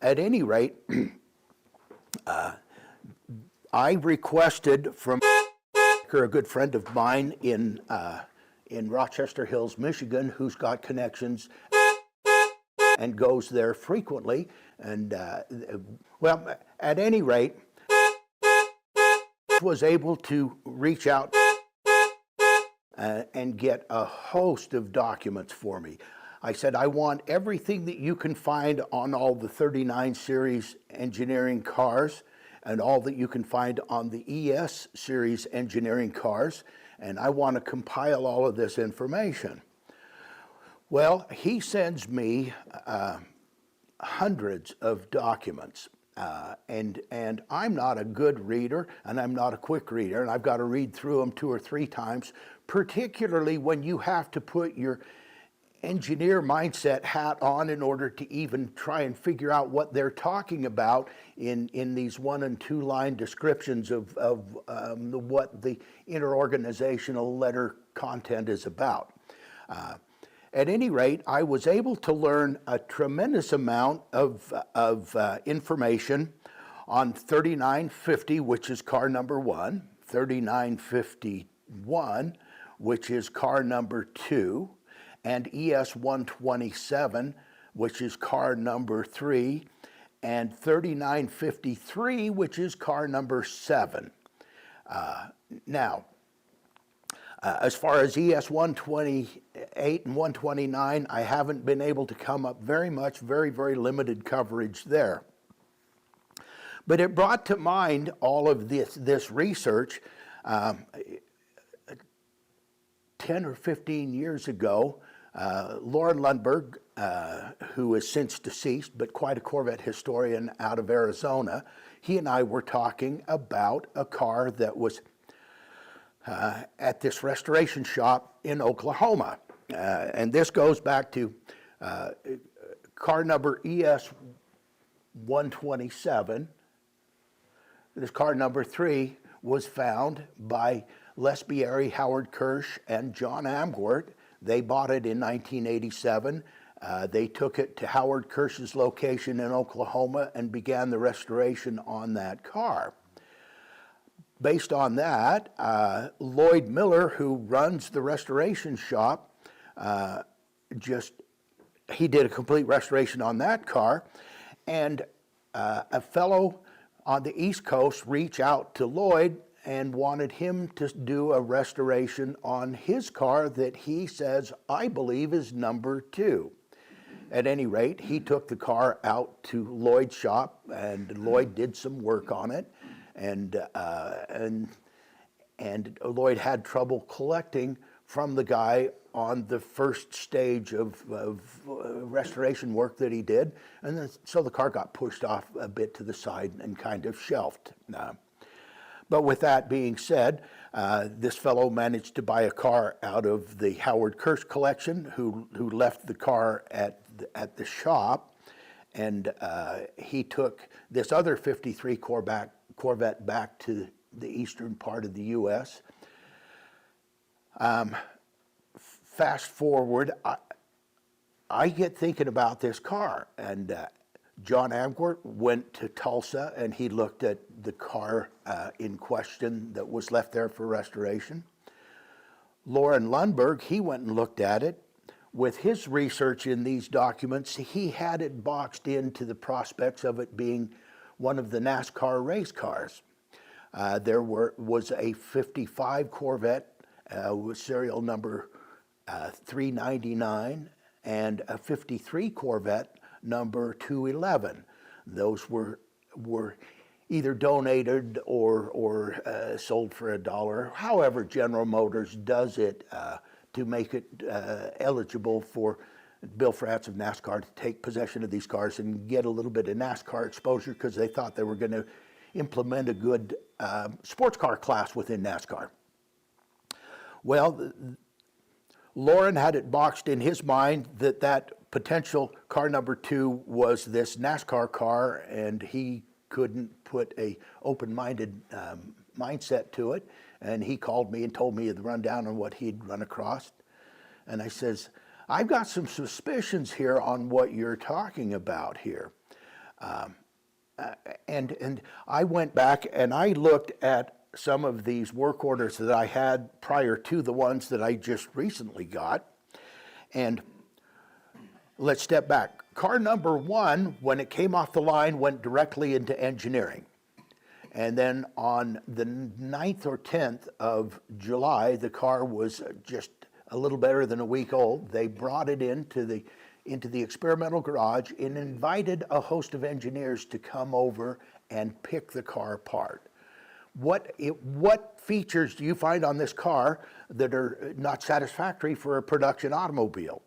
at any rate, I requested from a good friend of mine in Rochester Hills, Michigan, who's got connections and goes there frequently. And well, at any rate, was able to reach out and get a host of documents for me. I said, I want everything that you can find on all the 39 series engineering cars and all that you can find on the ES series engineering cars, and I want to compile all of this information. Well, he sends me hundreds of documents, and I'm not a good reader, and I'm not a quick reader, and I've got to read through them 2 or 3 times, particularly when you have to put your engineer mindset hat on in order to even try and figure out what they're talking about in these 1 and 2 line descriptions of what the interorganizational letter content is about. At any rate, I was able to learn a tremendous amount of information on 3950, which is car number 1, 3951, which is car number 2, and ES127, which is car number 3, and 3953, which is car number 7. Now, as far as ES128 and 129, I haven't been able to come up very much, very limited coverage there. But it brought to mind all of this research 10 or 15 years ago. Lauren Lundberg, who is since deceased, but quite a Corvette historian out of Arizona, he and I were talking about a car that was at this restoration shop in Oklahoma. And this goes back to car number ES127. This car number 3 was found by Les Bieri, Howard Kirsch, and John Amgort. They bought it in 1987. They took it to Howard Kirsch's location in Oklahoma and began the restoration on that car. Based on that, Lloyd Miller, who runs the restoration shop, he did a complete restoration on that car, and a fellow on the East Coast reached out to Lloyd and wanted him to do a restoration on his car that he says, I believe, is number 2. At any rate, he took the car out to Lloyd's shop, and Lloyd did some work on it, and Lloyd had trouble collecting from the guy on the first stage of restoration work that he did, and then, so the car got pushed off a bit to the side and kind of shelved. But with that being said, this fellow managed to buy a car out of the Howard Kirsch collection, who left the car at the shop, and he took this other 53 Corvette back to the eastern part of the U.S. Fast forward, I get thinking about this car, and John Amgort went to Tulsa and he looked at the car in question that was left there for restoration. Lauren Lundberg, he went and looked at it. With his research in these documents, he had it boxed into the prospects of it being one of the NASCAR race cars. There was a 55 Corvette with serial number 399 and a 53 Corvette number 211. Those were either donated or sold for $1. However, General Motors does it to make it eligible for Bill Frantz of NASCAR to take possession of these cars and get a little bit of NASCAR exposure, because they thought they were going to implement a good sports car class within NASCAR. Well, Lauren had it boxed in his mind that potential car number 2 was this NASCAR car, and he couldn't put a open-minded mindset to it. And he called me and told me the rundown on what he'd run across. And I says, I've got some suspicions here on what you're talking about here. And I went back and I looked at some of these work orders that I had prior to the ones that I just recently got. And let's step back. Car number 1, when it came off the line, went directly into engineering. And then on the 9th or 10th of July, the car was just a little better than a week old. They brought it into the experimental garage and invited a host of engineers to come over and pick the car apart. What features do you find on this car that are not satisfactory for a production automobile?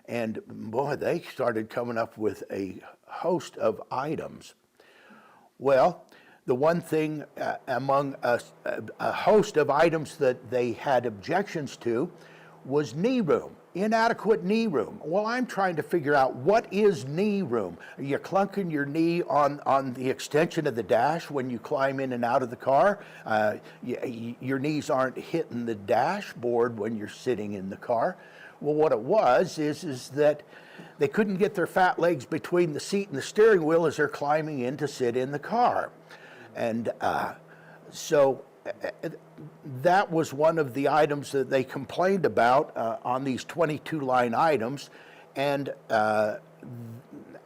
And boy, they started coming up with a host of items. Well, the one thing among a host of items that they had objections to was knee room, inadequate knee room. Well, I'm trying to figure out what is knee room. Are you clunking your knee on the extension of the dash when you climb in and out of the car? Your knees aren't hitting the dashboard when you're sitting in the car. Well, what it was is that they couldn't get their fat legs between the seat and the steering wheel as they're climbing in to sit in the car. And so that was one of the items that they complained about on these 22 line items. And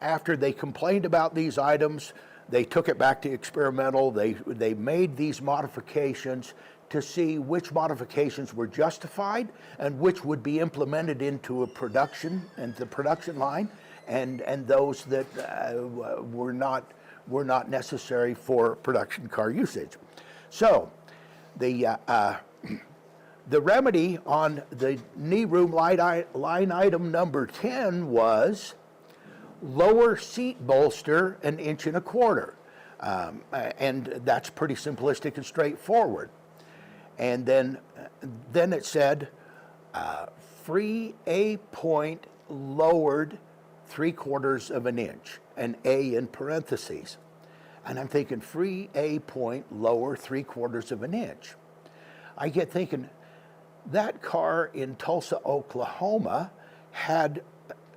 after they complained about these items, they took it back to experimental. They made these modifications to see which modifications were justified and which would be implemented into a production and the production line, and those that were not necessary for production car usage. So the remedy on the knee room line item number 10 was lower seat bolster 1.25 inches. And that's pretty simplistic and straightforward. And then it said free A point lowered 3/4 inch, an A in parentheses. And I'm thinking free A point lower 3/4 inch. I get thinking that car in Tulsa, Oklahoma had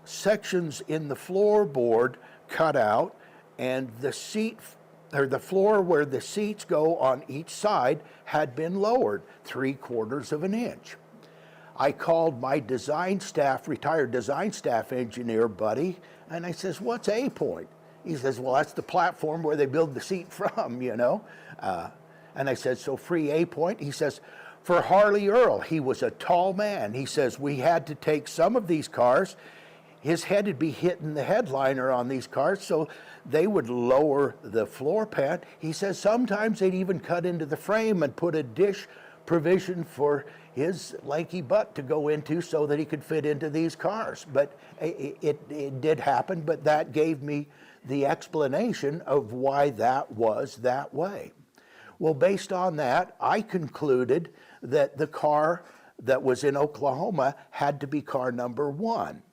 sections in the floorboard cut out, and the seat or the floor where the seats go on each side had been lowered 3/4 inch. I called my design staff, retired design staff engineer buddy, and I says, "What's A point?" He says, "Well, that's the platform where they build the seat from, you know." And I said, "So free A point?" He says, "For Harley Earl, he was a tall man." He says, "We had to take some of these cars. His head would be hitting the headliner on these cars, so they would lower the floor pan." He says sometimes they'd even cut into the frame and put a dish provision for his lanky butt to go into so that he could fit into these cars. But it did happen, but that gave me the explanation of why that was that way. Well, based on that, I concluded that the car that was in Oklahoma had to be car number 1.